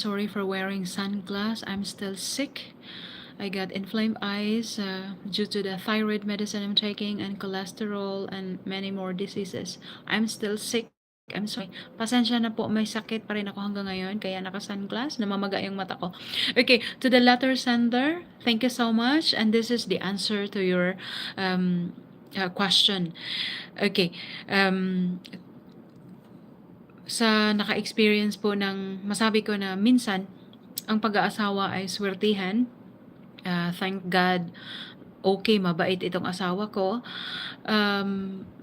Sorry for wearing sunglasses. I'm still sick. I got inflamed eyes due to the thyroid medicine I'm taking and cholesterol and many more diseases. I'm still sick. I'm sorry. Pasensya na po, may sakit pa rin ako hanggang ngayon kaya naka-sunglass, namamaga yung mata ko. Okay, to the letter sender, thank you so much, and this is the answer to your question. Okay, sa naka-experience po ng masabi ko na minsan ang pag-aasawa ay swertihan. Thank God, okay, mabait itong asawa ko.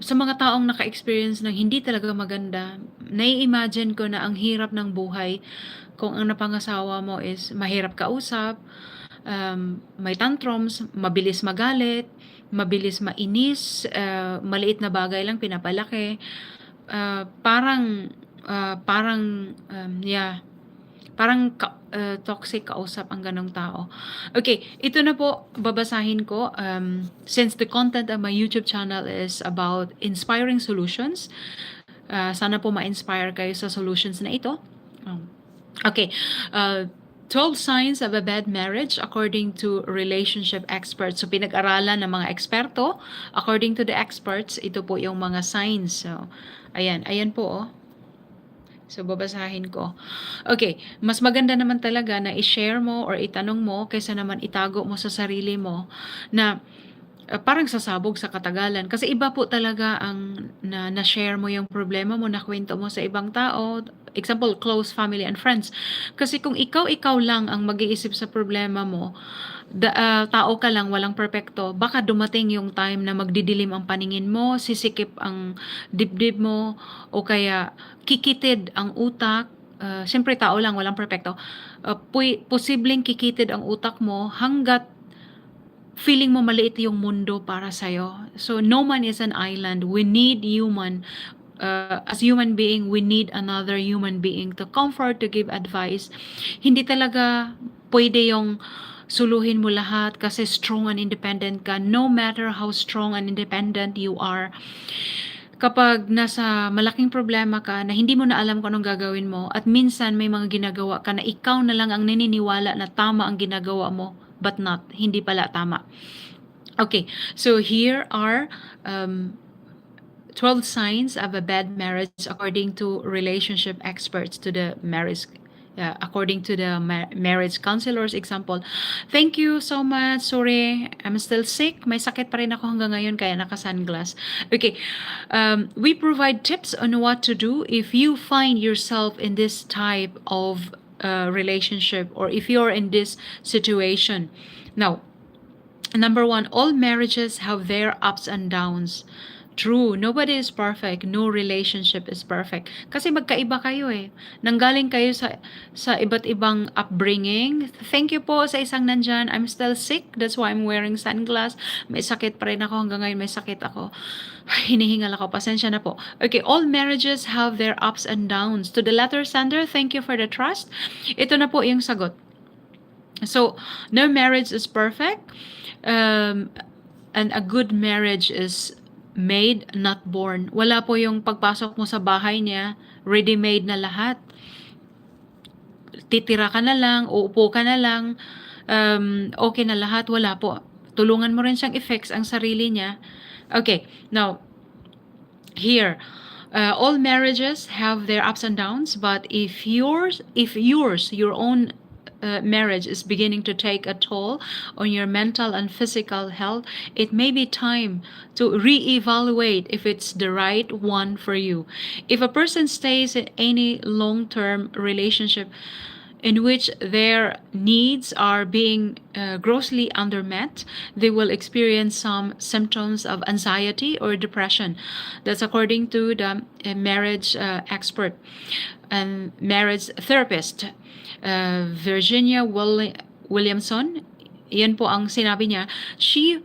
Sa mga taong naka-experience ng hindi talaga maganda, nai-imagine ko na ang hirap ng buhay kung ang napangasawa mo is mahirap kausap, may tantrums, mabilis magalit, mabilis mainis, maliit na bagay lang pinapalaki. Parang toxic kausap ang ganong tao. Okay, ito na po, babasahin ko. Since the content of my YouTube channel is about inspiring solutions, sana po ma-inspire kayo sa solutions na ito. Okay, 12 signs of a bad marriage according to relationship experts. So, pinag-aralan ng mga eksperto. According to the experts, ito po yung mga signs. So, ayan po, oh. So, babasahin ko. Okay, mas maganda naman talaga na i-share mo or itanong mo kaysa naman itago mo sa sarili mo na parang sasabog sa katagalan. Kasi iba po talaga ang na-share mo yung problema mo, nakwento mo sa ibang tao. Example, close family and friends. Kasi kung ikaw lang ang mag-iisip sa problema mo, tao ka lang, walang perpekto, baka dumating yung time na magdidilim ang paningin mo, sisikip ang dibdib mo, o kaya kikitid ang utak. Siyempre tao lang, walang perpekto. Posibleng kikitid ang utak mo hanggat feeling mo maliit yung mundo para sa'yo. So, no man is an island. We need human. As human being, we need another human being to comfort, to give advice. Hindi talaga pwede yung suluhin mo lahat kasi strong and independent ka. No matter how strong and independent you are, kapag nasa malaking problema ka na hindi mo na alam kung anong gagawin mo at minsan may mga ginagawa ka na ikaw na lang ang naniniwala na tama ang ginagawa mo, but not, hindi pala tama. Okay, so here are 12 signs of a bad marriage according to relationship experts, to the marriage according to the marriage counselors example. Thank you so much. Sorry, I'm still sick. May sakit pa rin ako hanggang ngayon kaya naka-sunglass. Okay, we provide tips on what to do if you find yourself in this type of relationship or if you're in this situation. Now, number 1, all marriages have their ups and downs. True, nobody is perfect. No relationship is perfect. Kasi magkaiba kayo eh. Nanggaling kayo sa iba't ibang upbringing. Thank you po sa isang nandyan. I'm still sick. That's why I'm wearing sunglasses. May sakit pa rin ako. Hanggang ngayon may sakit ako. Hinihingal ako. Pasensya na po. Okay, all marriages have their ups and downs. To the letter sender, thank you for the trust. Ito na po yung sagot. So, no marriage is perfect. And a good marriage is made, not born. Wala po yung pagpasok mo sa bahay niya, ready-made na lahat. Titira ka na lang, uupo ka na lang, okay na lahat. Wala po. Tulungan mo rin siyang i-fix ang sarili niya. Okay, now, here, all marriages have their ups and downs, but if your own marriage is beginning to take a toll on your mental and physical health, it may be time to reevaluate if it's the right one for you. If a person stays in any long-term relationship in which their needs are being grossly undermet, they will experience some symptoms of anxiety or depression. That's according to the marriage expert and marriage therapist, Virginia Williamson. Yan po ang sinabi niya. She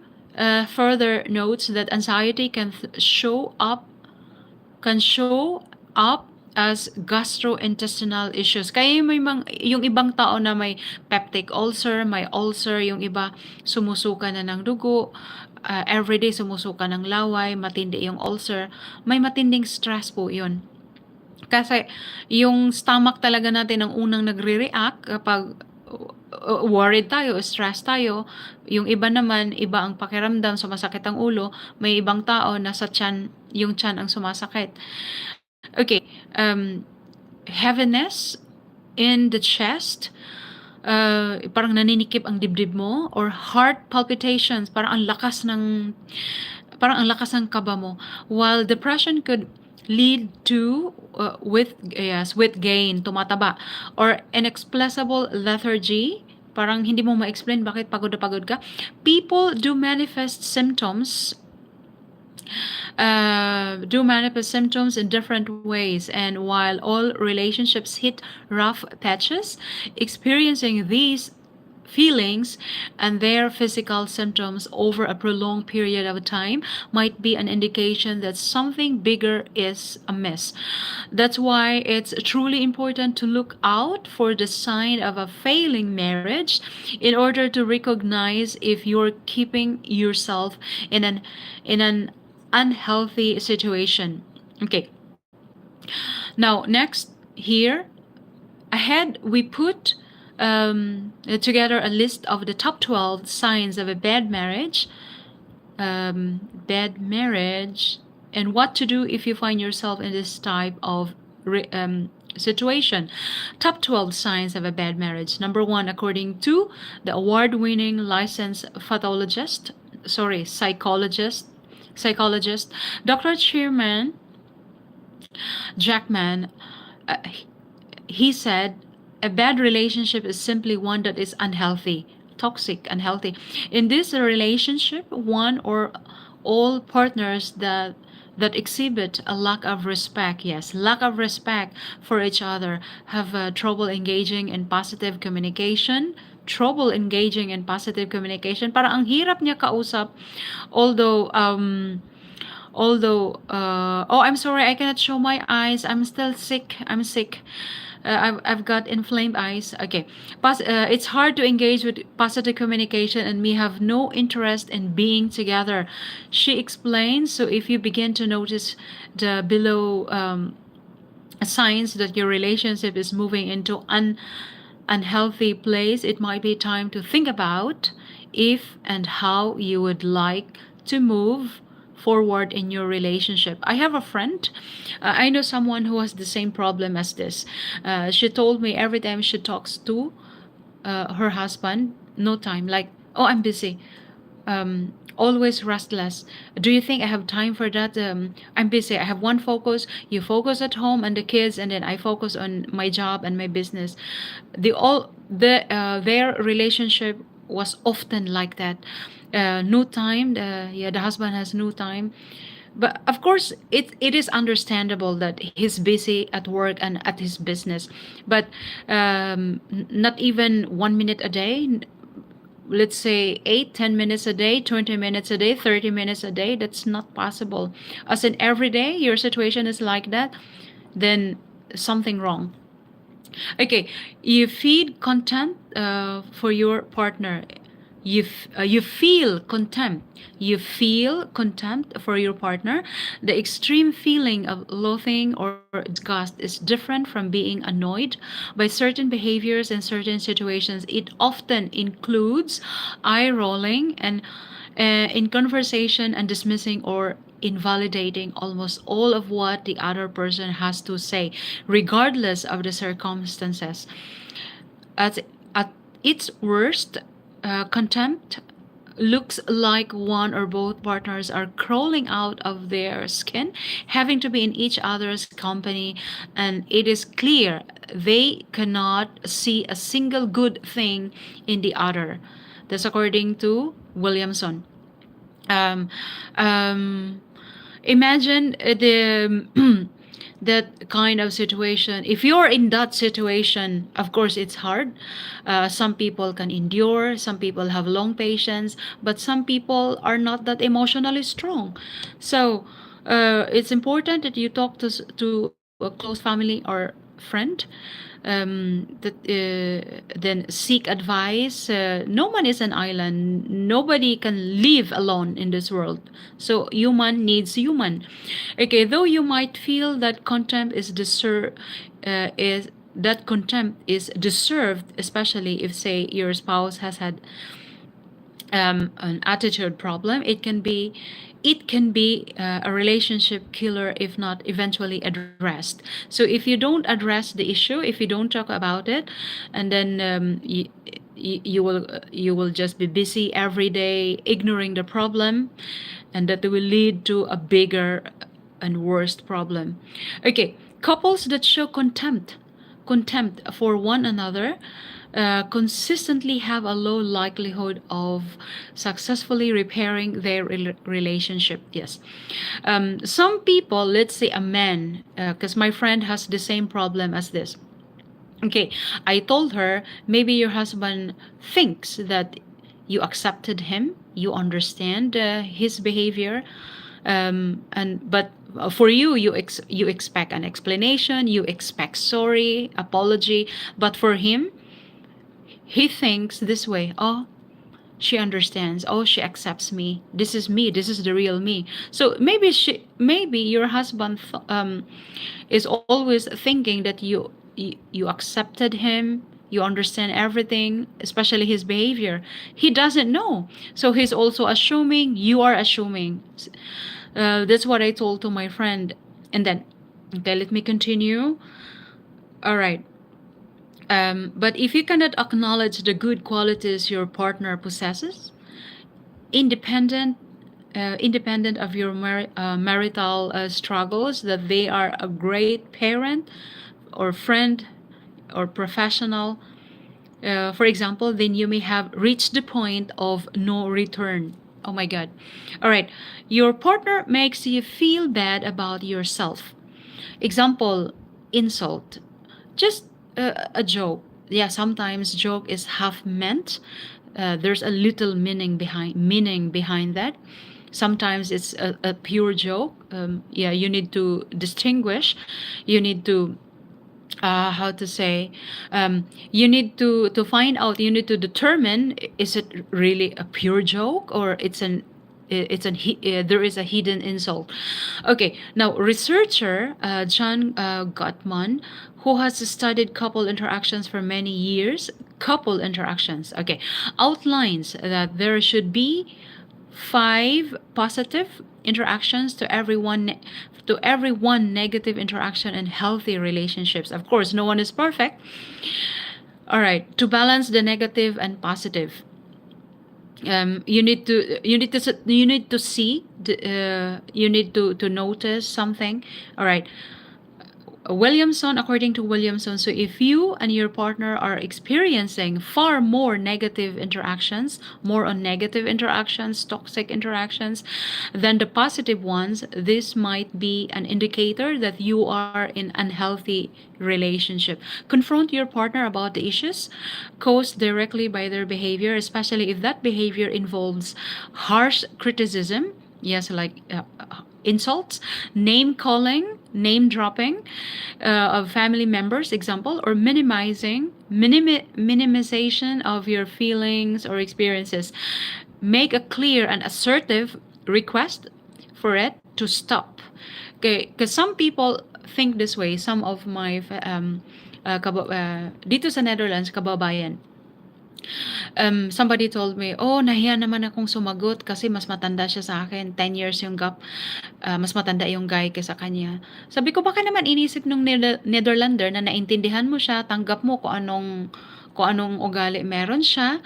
further notes that anxiety can show up as gastrointestinal issues. Kaya yung ibang tao na may peptic ulcer, may ulcer, yung iba sumusuka na ng dugo, everyday sumusuka ng laway, matindi yung ulcer, may matinding stress po yun. Kasi yung stomach talaga natin ang unang nagre-react kapag worried tayo, stressed tayo. Yung iba naman, iba ang pakiramdam, sumasakit ang ulo. May ibang tao nasa tiyan, yung tiyan ang sumasakit. Okay, heaviness in the chest, parang naninikip ang dibdib mo, or heart palpitations, parang ang lakas ng kaba mo. While depression could lead to with gain, tumataba, or inexplicable lethargy, parang hindi mo ma-explain bakit pagod na pagod ka. People do manifest symptoms in different ways, and while all relationships hit rough patches, experiencing these feelings and their physical symptoms over a prolonged period of time might be an indication that something bigger is amiss. That's why it's truly important to look out for the sign of a failing marriage in order to recognize if you're keeping yourself in an unhealthy situation. Okay. Now, next here, ahead we put together a list of the top 12 signs of a bad marriage. And what to do if you find yourself in this type of situation. Top 12 signs of a bad marriage. Number one, according to the award-winning licensed psychologist, Dr. Chairman Jackman, uh, he said, a bad relationship is simply one that is unhealthy, toxic, unhealthy. In this relationship, one or all partners that exhibit a lack of respect, yes, lack of respect for each other, have trouble engaging in positive communication. Parang ang hirap niya kausap, although oh, I'm sorry, I cannot show my eyes. I'm still sick. I'm sick. I've got inflamed eyes. Okay. It's hard to engage with positive communication, and we have no interest in being together. She explains. So if you begin to notice the below signs that your relationship is moving into unhealthy place, it might be time to think about if and how you would like to move forward in your relationship. I have a friend. I know someone who has the same problem as this. She told me every time she talks to her husband, no time. Like, oh, I'm busy. Always restless. Do you think I have time for that? I'm busy. I have one focus. You focus at home and the kids, and then I focus on my job and my business. Their relationship was often like that. No time. The husband has no time. But of course, it is understandable that he's busy at work and at his business. But not even 1 minute a day, let's say 8, 10 minutes a day, 20 minutes a day, 30 minutes a day, that's not possible. As in every day your situation is like that, then something wrong. Okay, you feed contempt for your partner. You feel contempt. You feel contempt for your partner. The extreme feeling of loathing or disgust is different from being annoyed by certain behaviors in certain situations. It often includes eye rolling and in conversation and dismissing or invalidating almost all of what the other person has to say, regardless of the circumstances. At its worst, contempt looks like one or both partners are crawling out of their skin, having to be in each other's company, and it is clear they cannot see a single good thing in the other. That's according to Williamson. Um, um, Imagine the that kind of situation. If you're in that situation, of course it's hard. Some people can endure, some people have long patience, but some people are not that emotionally strong. So it's important that you talk to a close family or friend Then seek advice. No one is an island. Nobody can live alone in this world. So human needs human. Okay, though you might feel that contempt is that contempt is deserved, especially if, say, your spouse has had an attitude problem. It can be a relationship killer if not eventually addressed. So if you don't address the issue, if you don't talk about it, and then you will just be busy every day ignoring the problem, and that will lead to a bigger and worst problem. Okay, couples that show contempt for one another consistently have a low likelihood of successfully repairing their relationship. Yes. Some people, let's say a man, because my friend has the same problem as this. Okay, I told her maybe your husband thinks that you accepted him, you understand his behavior, and but for you, you expect an explanation, you expect sorry, apology, but for him, he thinks this way. Oh, she understands. Oh, she accepts me. This is me. This is the real me. So maybe your husband is always thinking that you accepted him. You understand everything, especially his behavior. He doesn't know. So he's also assuming you are assuming. That's what I told to my friend. And then, okay, let me continue. All right. But if you cannot acknowledge the good qualities your partner possesses, independent independent of your marital struggles, that they are a great parent or friend or professional, for example, then you may have reached the point of no return. Oh my God. All right. Your partner makes you feel bad about yourself. Example, insult. Just a joke. Yeah, sometimes joke is half meant. There's a little meaning behind that. Sometimes it's a pure joke. Yeah, you need to distinguish. You need to how to say you need to find out, you need to determine, is it really a pure joke or there is a hidden insult. Okay, now researcher John Gottman, who has studied couple interactions for many years, couple interactions, okay, outlines that there should be 5 positive interactions to every one negative interaction and healthy relationships. Of course, no one is perfect. All right, to balance the negative and positive, you need to see you need to notice something. All right, Williamson, according to Williamson, so if you and your partner are experiencing far more negative interactions, more on negative interactions, toxic interactions, than the positive ones, this might be an indicator that you are in unhealthy relationship. Confront your partner about the issues caused directly by their behavior, especially if that behavior involves harsh criticism. Yes, like insults, name calling, name dropping of family members, example, or minimization of your feelings or experiences. Make a clear and assertive request for it to stop. Okay, because some people think this way. Some of my dito sa Netherlands, kababayan, somebody told me, oh, nahiya naman akong sumagot kasi mas matanda siya sa akin. 10 years yung gap. Mas matanda yung guy kaysa kanya. Sabi ko, baka naman inisip nung Netherlander na naintindihan mo siya, tanggap mo kung anong ugali meron siya.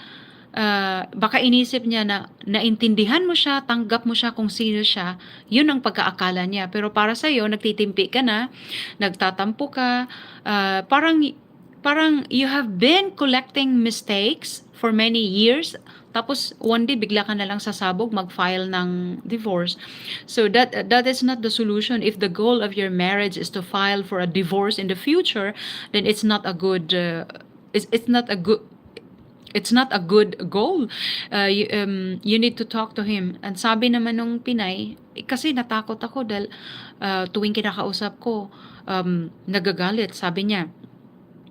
Baka inisip niya na naintindihan mo siya, tanggap mo siya kung sino siya, yun ang pagkaakala niya. Pero para sa'yo, nagtitimpi ka na, nagtatampo ka, parang you have been collecting mistakes for many years, tapos one day bigla ka na lang sasabog mag-file ng divorce. So that is not the solution. If the goal of your marriage is to file for a divorce in the future, then it's not a good goal. You need to talk to him. And sabi naman nung Pinay, kasi natakot ako dahil tuwing kinakausap ko, nagagalit. Sabi niya,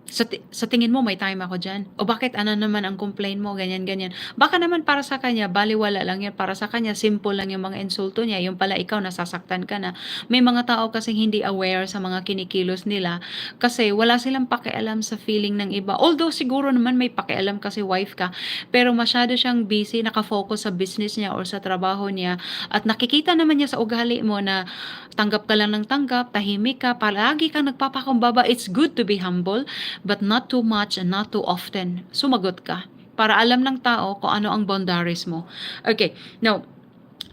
Sa tingin mo may time ako diyan? O bakit ano naman ang complain mo, ganyan, ganyan. Baka naman para sa kanya balewala lang 'yan, para sa kanya simple lang yung mga insulto niya, yung pala ikaw nasasaktan ka na. May mga tao kasing hindi aware sa mga kinikilos nila kasi wala silang pakialam sa feeling ng iba. Although siguro naman may pakialam kasi wife ka, pero masyado siyang busy, naka-focus sa business niya or sa trabaho niya at nakikita naman niya sa ugali mo na tanggap ka lang ng tanggap, tahimik ka, palagi kang nagpapakumbaba. It's good to be humble, but not too much and not too often. Sumagot ka para alam ng tao kung ano ang boundaries mo. Okay, now,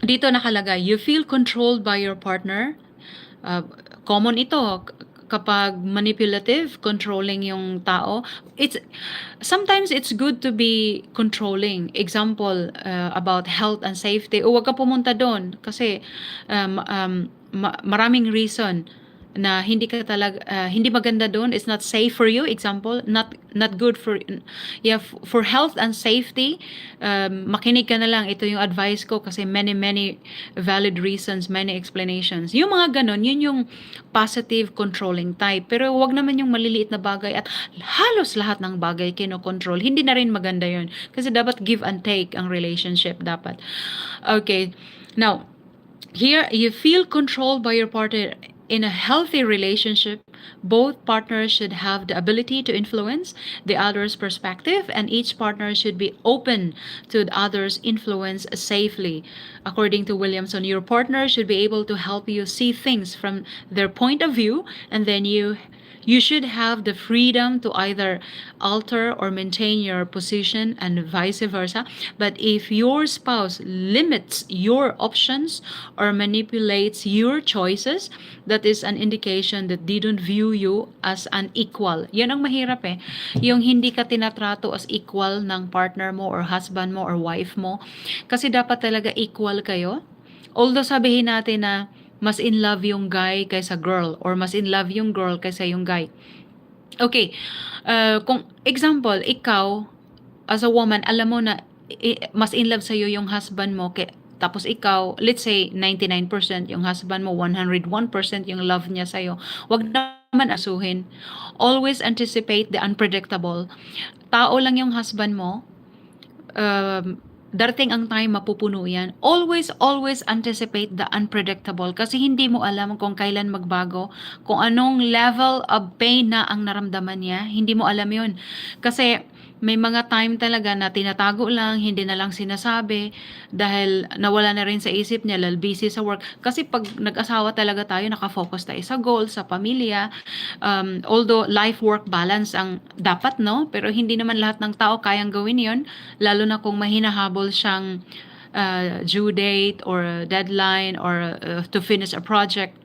dito nakalagay, you feel controlled by your partner. Uh, Common ito kapag manipulative, controlling yung tao. Sometimes it's good to be controlling. Example, about health and safety. O wag ka pumunta doon kasi maraming reason na hindi maganda doon, it's not safe for you, example, not good for, yeah, for health and safety. Makinig ka na lang, ito yung advice ko kasi many valid reasons, many explanations, yung mga ganon, yun yung positive controlling type. Pero wag naman yung maliliit na bagay at halos lahat ng bagay kino-control, hindi na rin maganda yun kasi dapat give and take ang relationship dapat. Okay, now here, you feel controlled by your partner. In a healthy relationship, both partners should have the ability to influence the other's perspective, and each partner should be open to the other's influence safely. According to Williamson, your partner should be able to help you see things from their point of view, and then you should have the freedom to either alter or maintain your position and vice versa. But if your spouse limits your options or manipulates your choices, that is an indication that they don't view you as an equal. Yan ang mahirap eh. Yung hindi ka tinatrato as equal ng partner mo or husband mo or wife mo. Kasi dapat talaga equal kayo. Although sabihin natin na mas in love yung guy kaysa girl or mas in love yung girl kaysa yung guy. Okay, kung example, ikaw as a woman, alam mo na mas in love sa'yo yung husband mo, tapos ikaw, let's say 99% yung husband mo, 101% yung love niya sa'yo. Wag naman asuhin. Always anticipate the unpredictable. Tao lang yung husband mo, darating ang time mapupuno yan. Always anticipate the unpredictable kasi hindi mo alam kung kailan magbago, kung anong level of pain na ang naramdaman niya. Hindi mo alam yun. Kasi may mga time talaga na tinatago lang, hindi na lang sinasabi dahil nawala na rin sa isip niya, lal busy sa work. Kasi pag nag-asawa talaga tayo, nakafocus tayo sa goal, sa pamilya. Although life-work balance ang dapat, no? Pero hindi naman lahat ng tao kayang gawin yon, lalo na kung mahinahabol siyang due date or deadline or to finish a project.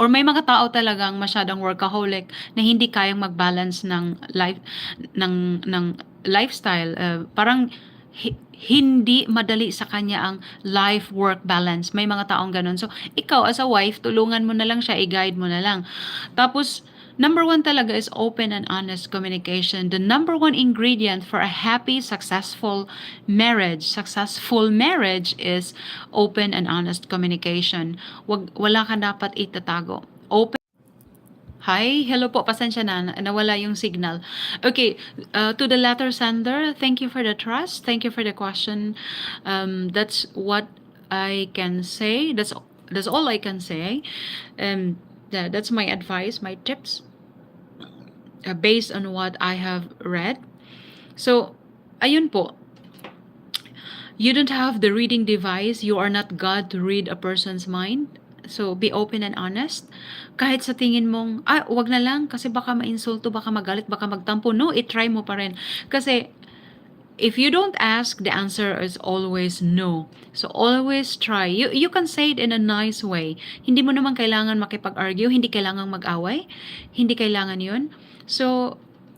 Or may mga tao talagang masyadong workaholic na hindi kayang mag-balance ng lifestyle. Parang hindi madali sa kanya ang life-work balance. May mga taong ganun. So, ikaw as a wife, tulungan mo na lang siya, i-guide mo na lang. Tapos, number one talaga is open and honest communication. The number one ingredient for a happy, successful marriage is open and honest communication. Wala ka dapat itatago. Open. Hi, hello po, pasensya na, nawala yung signal. Okay, to the letter sender, thank you for the trust, thank you for the question. That's what I can say. That's all I can say. That's my advice, my tips, based on what I have read. So, ayun po. You don't have the reading device. You are not God to read a person's mind. So, be open and honest. Kahit sa tingin mong, wag na lang kasi baka mainsulto, baka magalit, baka magtampo. No, i-try mo pa rin. Kasi, if you don't ask, the answer is always no. So, always try. You can say it in a nice way. Hindi mo naman kailangan makipag-argue, hindi kailangan mag-away, hindi kailangan yun. So,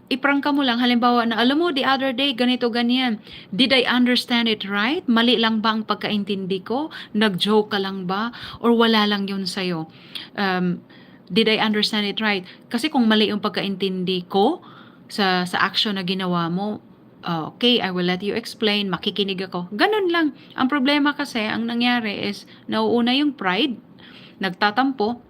iprangka mo lang. Halimbawa na, alam mo, the other day, ganito, ganyan. Did I understand it right? Mali lang ba ang pagkaintindi ko? Nag-joke ka lang ba? Or wala lang yun sa'yo? Did I understand it right? Kasi kung mali yung pagkaintindi ko sa action na ginawa mo, okay, I will let you explain, makikinig ako. Ganun lang. Ang problema kasi, ang nangyari is, nauuna yung pride, nagtatampo,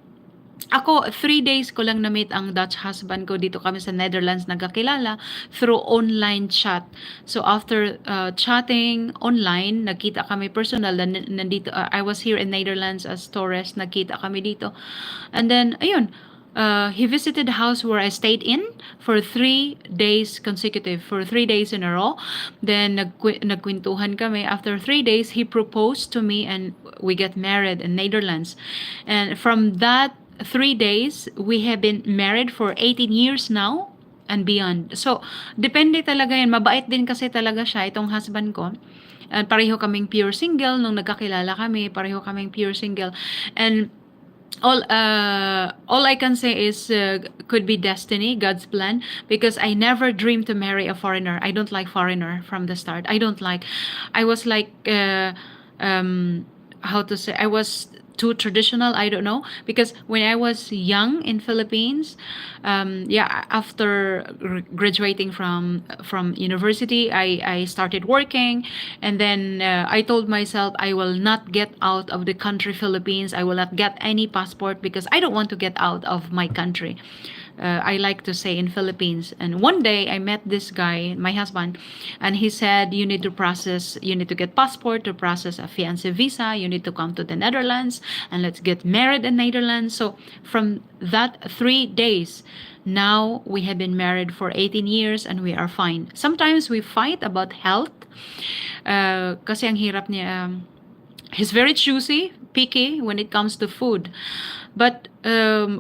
Ako, 3 days ko lang na-meet ang Dutch husband ko. Dito kami sa Netherlands nagkakilala through online chat. So after chatting online, nagkita kami personal. Nandito, I was here in Netherlands as tourist. Nagkita kami dito. And then, ayun, he visited the house where I stayed in for 3 days consecutive, for 3 days in a row. Then nagkwentuhan kami. After 3 days, he proposed to me and we get married in Netherlands. And from that 3 days, we have been married for 18 years now and beyond. So, depende talaga yan. Mabait din kasi talaga siya, itong husband ko. And pareho kaming pure single nung nagkakilala kami. Pareho kaming pure single. And all I can say is could be destiny, God's plan, because I never dreamed to marry a foreigner. I don't like foreigner from the start. I was like how to say, I was too traditional, I don't know, because when I was young in Philippines, yeah, after graduating from university, I started working, and then I told myself I will not get out of the country Philippines. I will not get any passport because I don't want to get out of my country. I like to say in Philippines. And one day I met this guy, my husband, and he said, you need to get passport to process a fiancé visa. You need to come to the Netherlands and let's get married in Netherlands. So from that 3 days, now we have been married for 18 years and we are fine. Sometimes we fight about health. Kasi ang hirap niya, he's very choosy, picky when it comes to food. But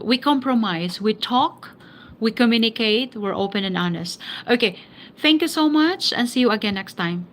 we compromise, we talk, we communicate, we're open and honest. Okay, thank you so much and see you again next time.